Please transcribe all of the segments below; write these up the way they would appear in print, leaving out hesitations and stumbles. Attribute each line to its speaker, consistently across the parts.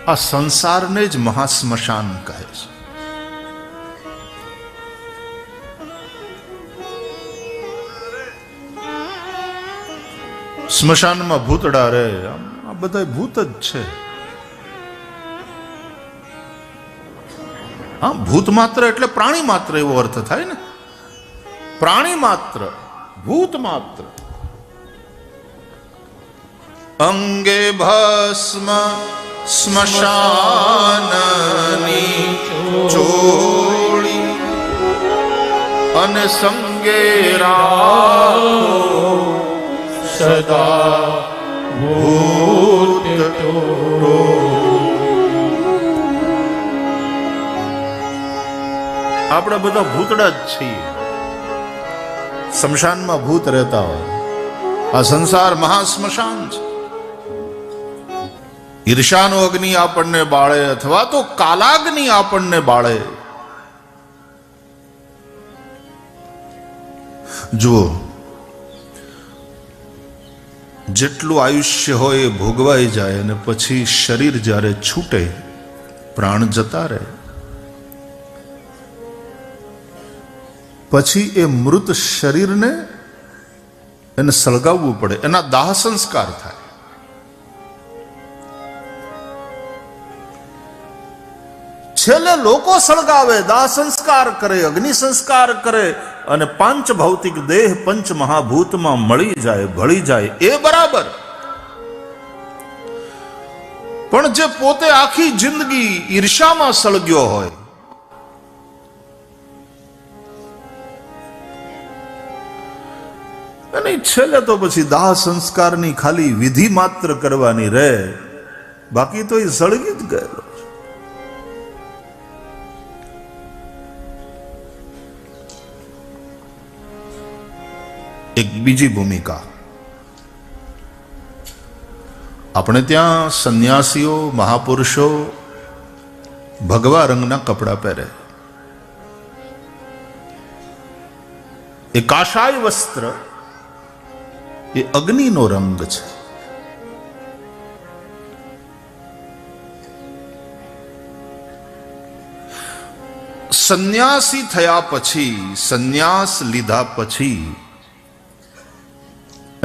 Speaker 1: આ સંસારને જ મહાસ્મશાન કહે છે. સ્મશાનમાં ભૂતડા રે, આ બધા ભૂત જ છે. હા, ભૂત માત્ર એટલે પ્રાણી માત્ર એવો અર્થ થાય ને. પ્રાણી માત્ર, ભૂત માત્ર. અંગે ભસ્મ સ્મશાનની ચોળી અને સંગે રાખો સદા ભૂત આપણે બધા ભૂતડા જ છીએ. સ્મશાનમાં ભૂત રહેતા હોય. આ સંસાર મહાસ્મશાન છે. ઈર્ષાનો અગ્નિ આપણને બાળે અથવા તો કાલાગ્નિ આપણને બાળે. જુઓ, જેટલું આયુષ્ય હોય એ ભોગવાઈ જાય અને પછી શરીર જ્યારે છૂટે, પ્રાણ જતા રહે, પછી એ મૃત શરીરને એને સળગાવવું પડે, એના દાહ સંસ્કાર થાય. છેલ્લે લોકો સળગાવે, દાહ સંસ્કાર કરે, અગ્નિ સંસ્કાર કરે અને પાંચ ભૌતિક દેહ પંચ મહાભૂતમાં મળી જાય, ભળી જાય, એ બરાબર. પણ જે પોતે આખી જિંદગી ઈર્ષામાં સળગ્યો હોય, અને છેલ્લે તો પછી દાહ સંસ્કારની ખાલી વિધિ માત્ર કરવાની રહે, બાકી તો એ સળગી જ ગયેલો. એક બીજી ભૂમિકા, આપણે ત્યાં સંન્યાસીઓ મહાપુરુષો ભગવા રંગના કપડા પહેરે. એ કાષાય વસ્ત્ર એ અગ્નિનો રંગ છે. સંન્યાસી થયા પછી, સંન્યાસ લીધા પછી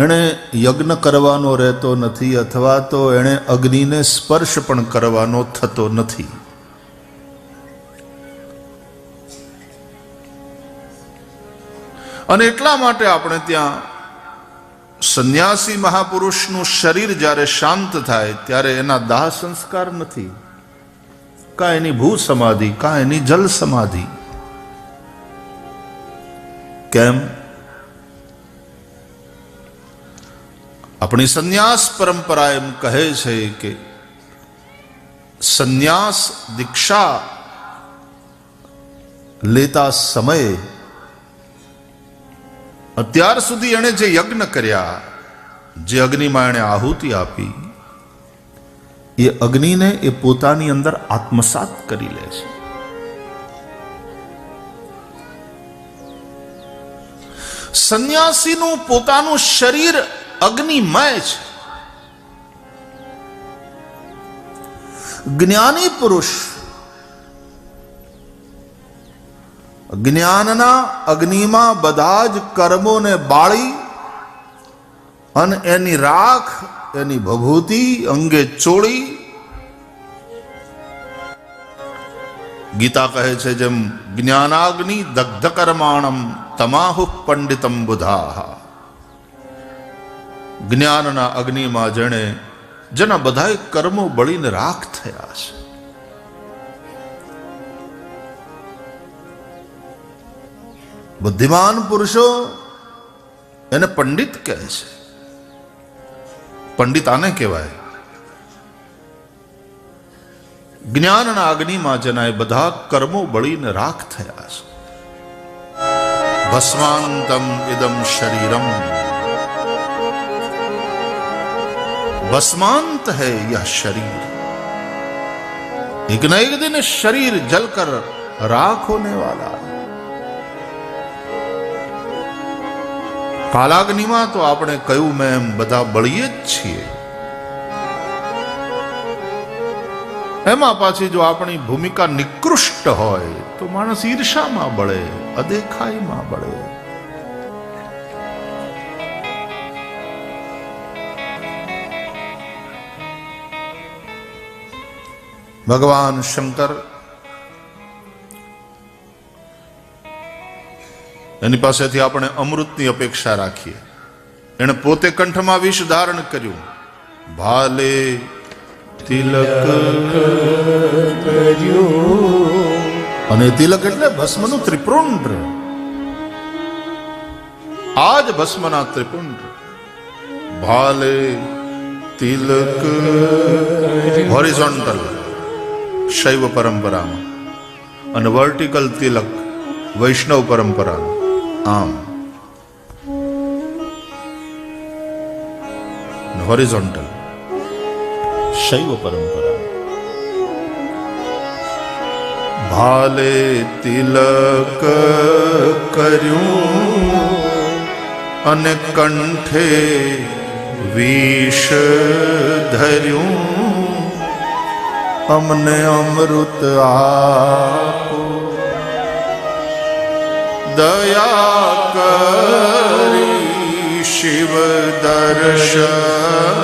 Speaker 1: એણે યજ્ઞ કરવાનો રહેતો નથી, અથવા તો એણે અગ્નિને સ્પર્શ પણ કરવાનો થતો નથી. અને એટલા માટે આપણે ત્યાં સંન્યાસી મહાપુરુષનું શરીર જ્યારે શાંત થાય ત્યારે એના દાહ સંસ્કાર નથી, કાં એની ભૂ સમાધિ, કાં એની જલ સમાધિ. કેમ? આપણી સંન્યાસ પરંપરા એમ કહે છે કે સંન્યાસ દીક્ષા લેતા સમયે અત્યાર સુધી એણે જે યજ્ઞ કર્યા, જે અગ્નિમાં એણે આહુતિ આપી, એ અગ્નિને એ પોતાની અંદર આત્મસાત કરી લે છે. સંન્યાસીનું પોતાનું શરીર અગ્નિમય છે. જ્ઞાની પુરુષ જ્ઞાનના અગ્નિમાં બધા જ કર્મોને બાળી અને એની રાખ, એની ભભૂતિ અંગે ચોળી. ગીતા કહે છે, જેમ જ્ઞાનાગ્નિ દગ્ધ કર્માણમ તમાહુ પંડિતમ બુધાહ. જ્ઞાનના અગ્નિમાં જેના બધા કર્મો બળીને રાખ થયા છે. બુદ્ધિમાન પુરુષો એને પંડિત કહે છે. પંડિત આને કહેવાય, જ્ઞાનના અગ્નિમાં જેના બધા કર્મો બળીને રાખ થયા છે. ભસ્માંતમ ઇદમ શરીરમ, भस्मांत है यह शरीर, एक न एक दिन शरीर जलकर राख होने वाला है. કાલાગ્નિમાં તો આપણે કહ્યું મેં એમ બધા બળીએ જ છીએ. એમાં પાછી જો આપણી ભૂમિકા નિકૃષ્ટ હોય તો માણસ ઈર્ષામાં બળે, અદેખાઈમાં બળે. ભગવાન શંકર એની પાસેથી આપણે અમૃતની અપેક્ષા રાખીએ. એણે પોતે કંઠમાં વિષ ધારણ કર્યું. ભાલે તિલક અને તિલક એટલે ભસ્મનું ત્રિપુંડ. આજ ભસ્મના ત્રિપુંડ. ભાલે તિલક હોરિઝોન્ટલ શૈવ પરંપરામાં અને વર્ટિકલ તિલક વૈષ્ણવ પરંપરામાં. આમ હોરિઝોન્ટલ શૈવ પરંપરા. ભાલે તિલક કર્યું અને કંઠે વિષ ધર્યું. અમને અમૃત આપો, દયા કરી શિવ દર્શન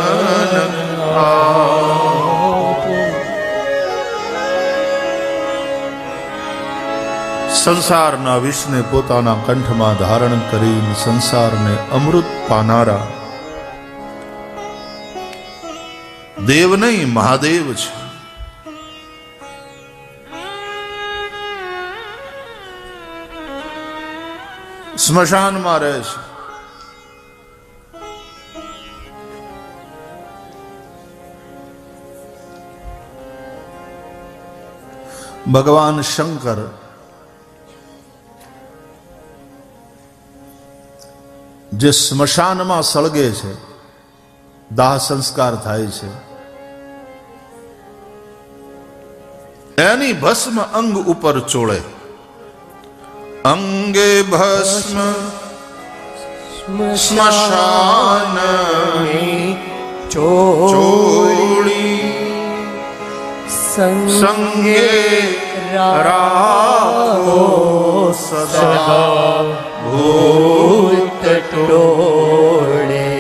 Speaker 1: આપો. સંસારના વિષને પોતાના કંઠમાં ધારણ કરીને સંસારને અમૃત પાનારા દેવ નહીં મહાદેવ છે. સ્મશાનમાં રહે છે. ભગવાન શંકર જે સ્મશાનમાં સળગે છે, દાહ સંસ્કાર થાય છે, એની ભસ્મ અંગ ઉપર ચોળે. અંગે ભસ્મ સ્મશાન ચોળી, સંગે રાખો સદા ભૂત ટોળે.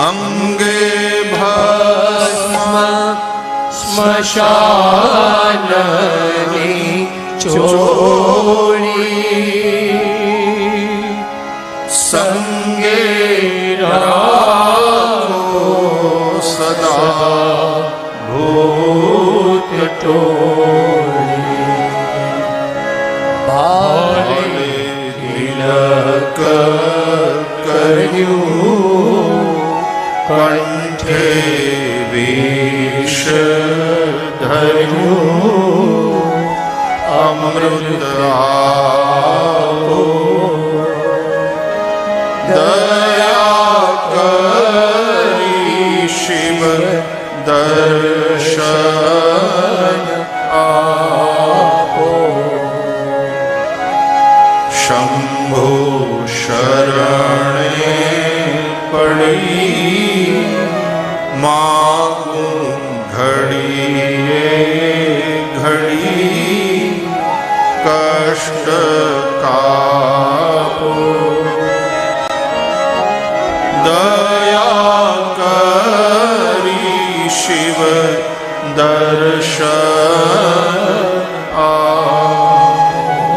Speaker 1: અંગે ભસ્મ
Speaker 2: સ્મશાનની ચોળી,
Speaker 1: સંગે રાખો સદા ભૂત ટોળી. ભાલે તિલક કર્યું, કંઠે વિષ ધર્યું. અમૃત આપો, દયા કરી શિવ દર્શન આપો. શંભો શરણે પડી માગું ઘડીએ ઘડી કષ્ટ કાપો. દયા કરી શિવ દર્શન આપો.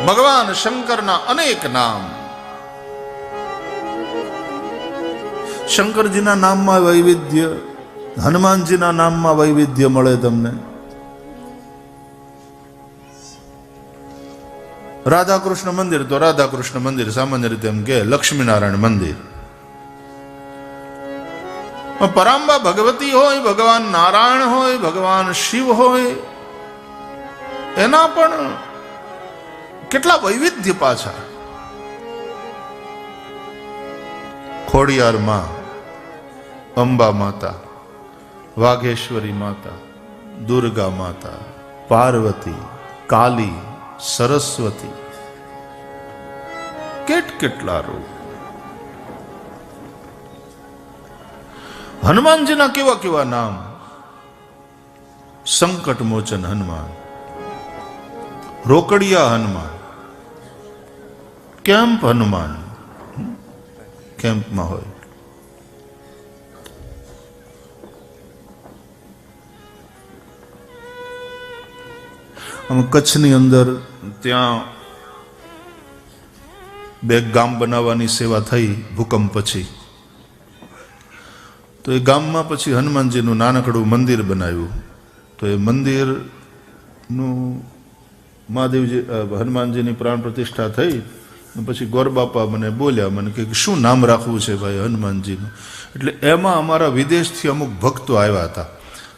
Speaker 1: ભગવાન શંકરના અનેક નામ. શંકરજીના નામમાં વૈવિધ્ય, હનુમાનજીના નામમાં વૈવિધ્ય મળે તમને. રાધા કૃષ્ણ મંદિર તો રાધા કૃષ્ણ મંદિર, સામાન્ય રીતે એમ કે લક્ષ્મીનારાયણ મંદિર. પરાંબા ભગવતી હોય, ભગવાન નારાયણ હોય, ભગવાન શિવ હોય, એના પણ કેટલા વૈવિધ્ય પાછા. ખોડિયાર માં, અંબા માતા, વાઘેશ્વરી માતા, દુર્ગા માતા, પાર્વતી, કાલી, સરસ્વતી, કેટલા રોગ. હનુમાનજીના કેવા કેવા નામ. સંકટ મોચન હનુમાન, રોકડિયા હનુમાન, કેમ્પ હનુમાન, કેમ્પમાં હોય. આમ કચ્છની અંદર ત્યાં બે ગામ બનાવવાની સેવા થઈ ભૂકંપ પછી. તો એ ગામમાં પછી હનુમાનજીનું નાનકડું મંદિર બનાવ્યું. તો એ મંદિરનું મહાદેવજી હનુમાનજીની પ્રાણ પ્રતિષ્ઠા થઈ. પછી ગોરબાપા મને બોલ્યા, મને કે શું નામ રાખવું છે ભાઈ હનુમાનજીનું. એટલે એમાં અમારા વિદેશથી અમુક ભક્તો આવ્યા હતા.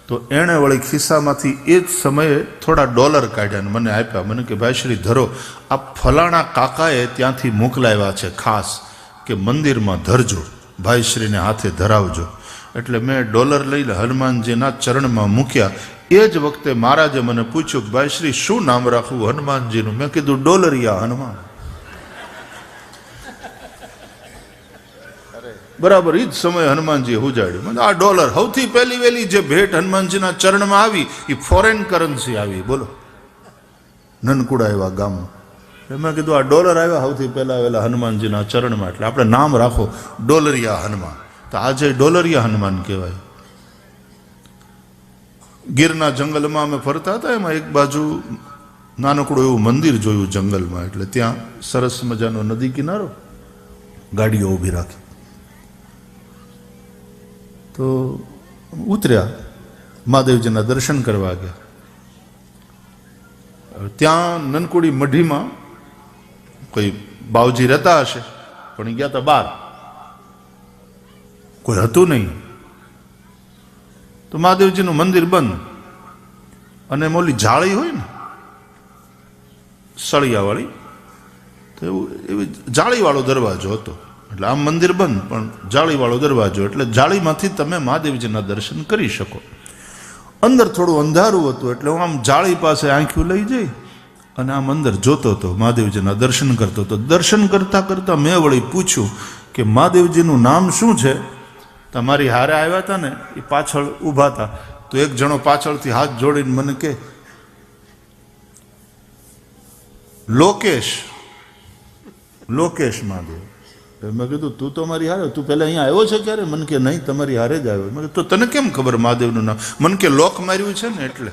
Speaker 1: તો એણે વળી ખિસ્સામાંથી એ જ સમયે થોડા ડોલર કાઢ્યા અને મને આપ્યા. મને કે ભાઈ શ્રી ધરો, આ ફલાણા કાકાએ ત્યાંથી મોકલાવ્યા છે ખાસ, કે મંદિરમાં ધરજો, ભાઈ શ્રીને હાથે ધરાવજો. એટલે મેં ડોલર લઈને હનુમાનજીના ચરણમાં મૂક્યા. એ જ વખતે મહારાજે મને પૂછ્યું કે ભાઈ શ્રી શું નામ રાખવું હનુમાનજીનું. મેં કીધું ડોલરિયા હનુમાન. બરાબર એ જ સમયે હનુમાનજીએ ઉજાડ્યું. મને આ ડોલર સૌથી પહેલી વહેલી જે ભેટ હનુમાનજીના ચરણમાં આવી એ ફોરેન કરન્સી આવી. બોલો, નનકુડા એવા ગામમાં. મેં કીધું આ ડોલર આવ્યા સૌથી પહેલા વહેલા હનુમાનજીના ચરણમાં, એટલે આપણે નામ રાખો ડોલરિયા હનુમાન. તો આજે ડોલરિયા હનુમાન કહેવાય. ગીરના જંગલમાં અમે ફરતા હતા, એમાં એક બાજુ નાનકડું એવું મંદિર જોયું જંગલમાં. એટલે ત્યાં સરસ મજાનો નદી કિનારો, ગાડીઓ ઊભી રાખી. તો ઉતર્યા, મહાદેવજીના દર્શન કરવા ગયા. ત્યાં નનકુડી મઢીમાં કોઈ બાવજી રહેતા હશે, પણ ગયા હતા બહાર, કોઈ હતું નહીં. તો મહાદેવજીનું મંદિર બંધ, અને મોલી જાળી હોય ને સળિયાવાળી, તો એવું એવી જાળીવાળો દરવાજો હતો. એટલે આમ મંદિર બંધ પણ જાળીવાળો દરવાજો, એટલે જાળીમાંથી તમે મહાદેવજીના દર્શન કરી શકો. અંદર થોડું અંધારું હતું, એટલે હું આમ જાળી પાસે આંખ્યું લઈ જઈ અને આમ અંદર જોતો હતો, મહાદેવજીના દર્શન કરતો હતો. દર્શન કરતા કરતા મેં વળી પૂછ્યું કે મહાદેવજીનું નામ શું છે? તમારી હારે આવ્યા હતા ને એ પાછળ ઊભા હતા. તો એક જણો પાછળથી હાથ જોડીને મને કે લોકેશ, લોકેશ મહાદેવ. મેં કીધું તું તો મારી હારે, તું પહેલા અહીંયા આવ્યો છે ક્યારે? મને કે નહીં, તમારી હારે જ આવ્યો. મેં કીધું તો તને કેમ ખબર મહાદેવનું નામ? મને કે લોક માર્યું છે ને એટલે.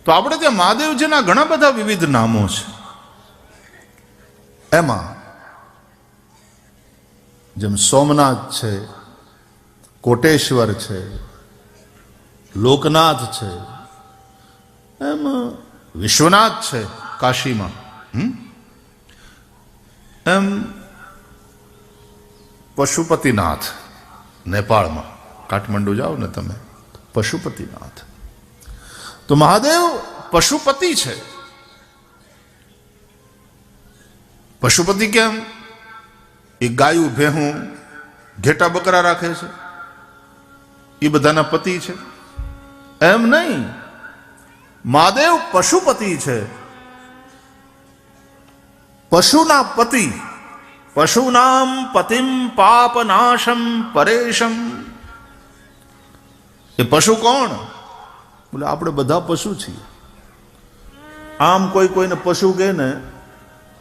Speaker 1: તો આપણે ત્યાં મહાદેવજીના ઘણા બધા વિવિધ નામો છે. એમાં જેમ સોમનાથ છે, કોટેશ્વર છે, લોકનાથ છે, એમ વિશ્વનાથ છે કાશીમાં, એમ પશુપતિનાથ નેપાળમાં, કાઠમંડુ જાઓ ને તમે, પશુપતિનાથ. તો મહાદેવ પશુપતિ છે. પશુપતિ કેમ? એ ગાયું ભેહું ઘેટા બકરા રાખે છે, એ બધાના પતિ છે એમ નહીં. મહાદેવ પશુપતિ છે, પશુના પતિ. પશુનામ પતિમ પાપનાશમ પરેશમ. એ પશુ કોણ? બોલે આપણે બધા પશુ છીએ. આમ કોઈ કોઈને પશુ કહે ને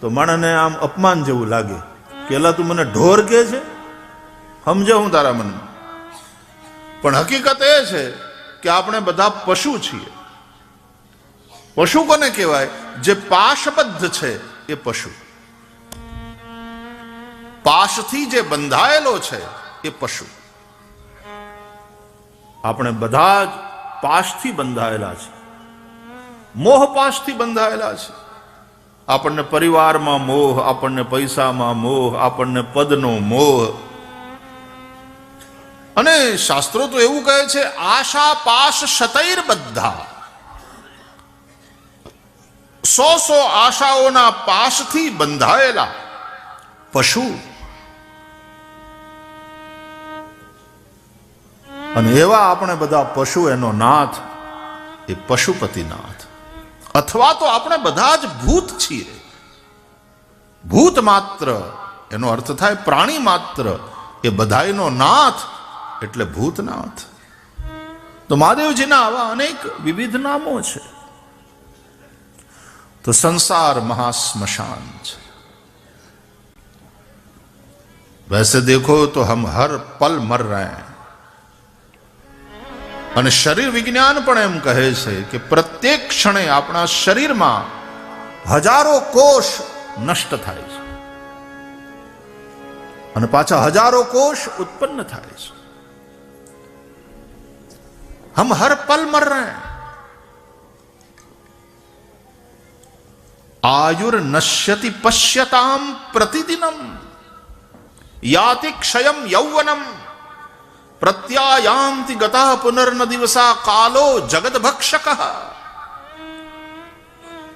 Speaker 1: તો માણસને આમ અપમાન જેવું લાગે કે એલા તું મને ઢોર કહે છે, સમજે હું તારા મનમાં. પણ હકીકત એ છે કે આપણે બધા પશુ છીએ. પશુ કોને કહેવાય? જે પાશબદ્ધ છે એ પશુ. પાશથી જે બંધાયેલો છે એ પશુ. આપણે બધા જ પાશથી બંધાયેલા છે, મોહ પાશથી બંધાયેલા છે. આપણને પરિવારમાં મોહ, આપણને પૈસામાં મોહ, આપણને પદનો મોહ. અને શાસ્ત્રો તો એવું કહે છે, આશા પાશ શતૈર બધા. 100 આશાઓના પાશથી બંધાયેલા પશુ. અને એવા આપણે બધા પશુ, એનો નાથ એ પશુપતિનાથ. અથવા તો આપણે બધા જ ભૂત છીએ. ભૂત માત્ર એનો અર્થ થાય પ્રાણી માત્ર, એ બધાયનો નાથ એટલે ભૂતનાથ. તો મહાદેવજીના આવા અનેક વિવિધ નામો છે. તો સંસાર महाश्मशान છે. वैसे देखो तो हम हर पल मर रहे हैं. અને શરીર વિજ્ઞાન પણ એમ કહે છે કે પ્રત્યેક ક્ષણે આપણા શરીરમાં હજારો કોષ નષ્ટ થાય છે અને પાછા હજારો કોષ ઉત્પન્ન થાય છે. हम हर पल मर रहे हैं. आयुर नश्यति पश्यताम प्रतिदिनम याति क्षयम यौवनम प्रत्यायांति गतः पुनर्न दिवसा कालो जगद भक्षकः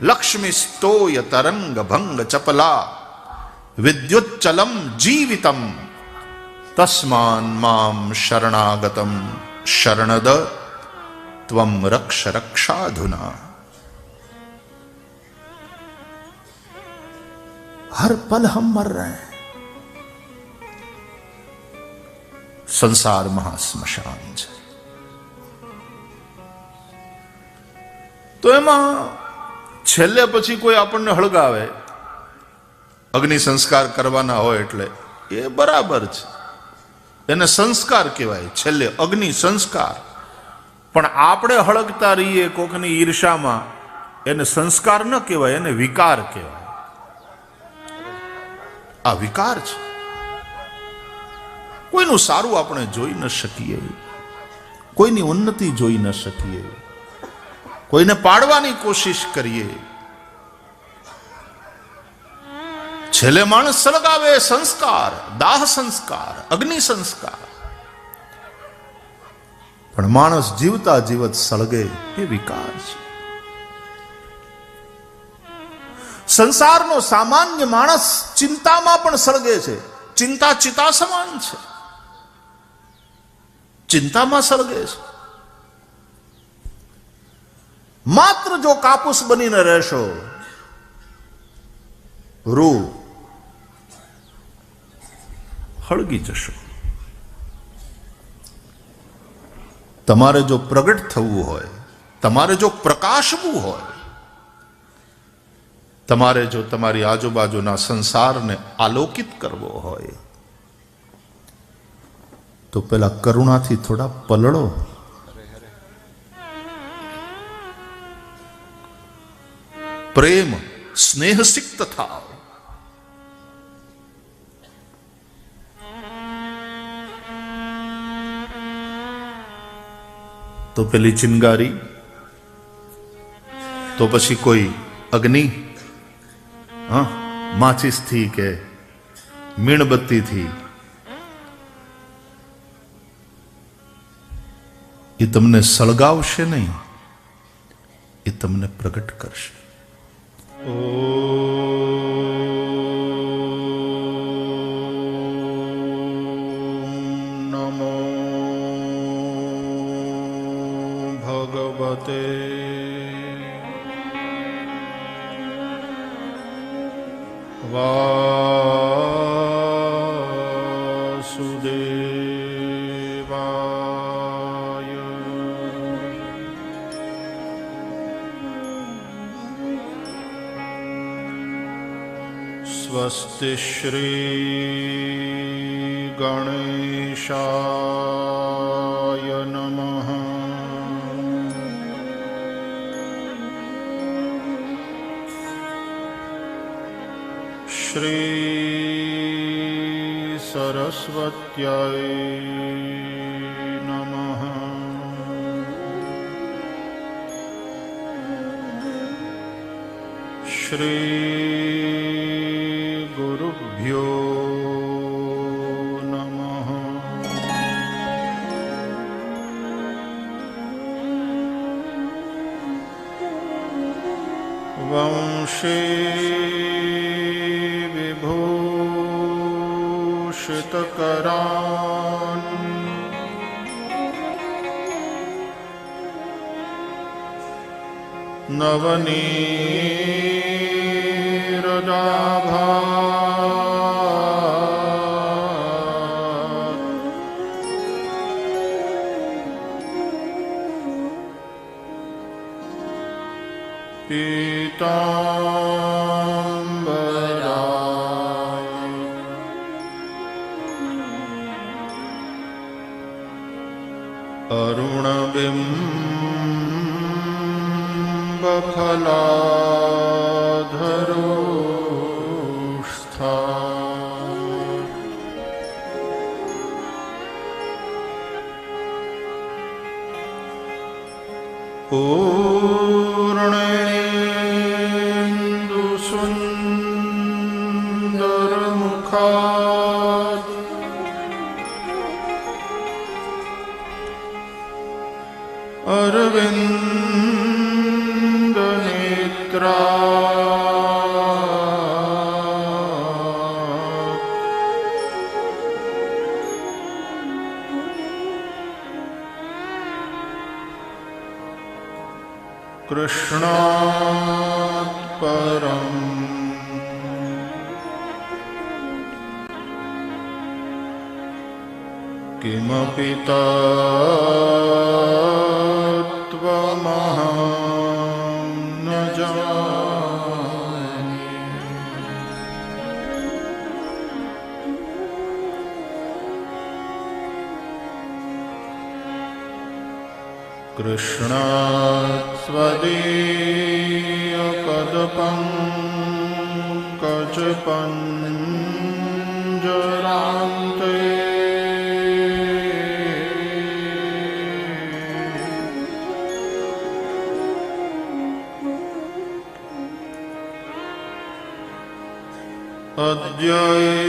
Speaker 1: लक्ष्मी स्तोय तरंग भंग चपला विद्युच्चलम जीवितम तस्मान माम शरणागतम शरणद त्वम रक्ष रक्षाधुना. हर पल हम मर रहे हैं. સંસાર મહાશ્મશાન છે. તો એમાં છેલ્લે પછી કોઈ આપણને હળગાવે, અગ્નિ સંસ્કાર કરવાના હોય એટલે એ બરાબર છે, એને સંસ્કાર કહેવાય, છેલ્લે અગ્નિ સંસ્કાર. પણ આપણે હળગતા રહીએ કોકની ઈર્ષામાં, એને સંસ્કાર ન કહેવાય, એને વિકાર કહેવાય. આ વિકાર છે. કોઈનું સારું આપણે જોઈ ન શકીએ, કોઈની ઉન્નતિ જોઈ ન શકીએ, કોઈને પાડવાની કોશિશ કરીએ. છેલ્લે માણસ સળગાવે સંસ્કાર, દાહ સંસ્કાર, અગ્નિ સંસ્કાર. પણ માણસ જીવતા જીવત સળગે એ વિકાર છે. સંસારનો સામાન્ય માણસ ચિંતામાં પણ સળગે છે. ચિંતા ચિતા સમાન છે, ચિંતામાં સળગે છે. માત્ર જો કાપૂસ બનીને રહેશો, રૂ હળગી જશો. તમારે જો પ્રગટ થવું હોય, તમારે જો પ્રકાશવું હોય, તમારે જો તમારી આજુબાજુના સંસારને આલોકિત કરવો હોય, તો પેલા કરુણાથી થોડા પલળો. પ્રેમ સ્નેહ સિક્ત થાઓ. તો પેલી ચિનગારી, તો પછી કોઈ અગ્નિ, માચિસથી કે મીણબત્તીથી, એ તમને સળગાવશે નહીં, એ તમને પ્રગટ કરશે. ઓમ નમો ભગવતે વાસુદેવાય. સ્વસ્તિ શ્રી ગણેશાય નમઃ. શ્રી સરસ્વત્યાય નમઃ. શ્રી ગુરુભ્યો નમઃ. વંશે વિભૂષિતકરાન નવનીરદાભાત પીતાંબરાય અરુણબિંબફલાધરોષ્ઠા પૂર્ણેન્દુસુંદરમુખાદ અરવિંદનેત્રા કૃષ્ણાત પરમ કિમપિ તત્ત્વમહં ન જાને. કૃષ્ણાત સ્વદીયપદપંકજપંજરાન્તે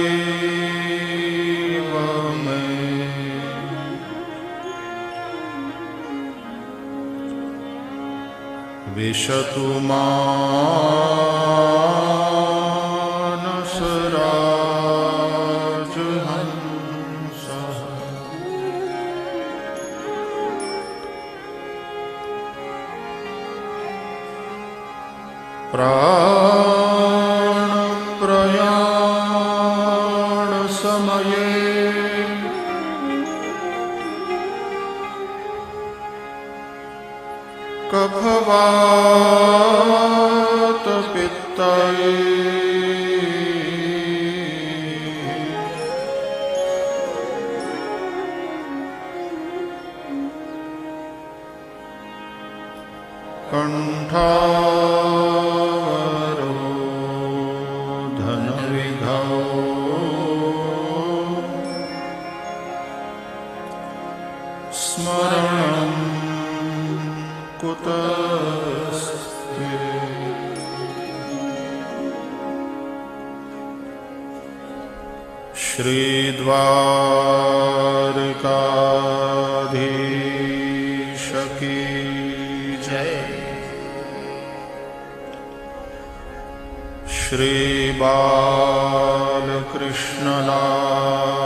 Speaker 1: અદ્યૈવ મે વિશતુ માનસરાજહંસઃ પ્રાણપ્રયાણ સમયે કફવાત પિત્તયે કંઠાવરોધનવિઘૌ સ્મરણં કુતસ્તે. શ્રીદ્વારકાધીશ કી જય. શ્રી બાલકૃષ્ણલાલ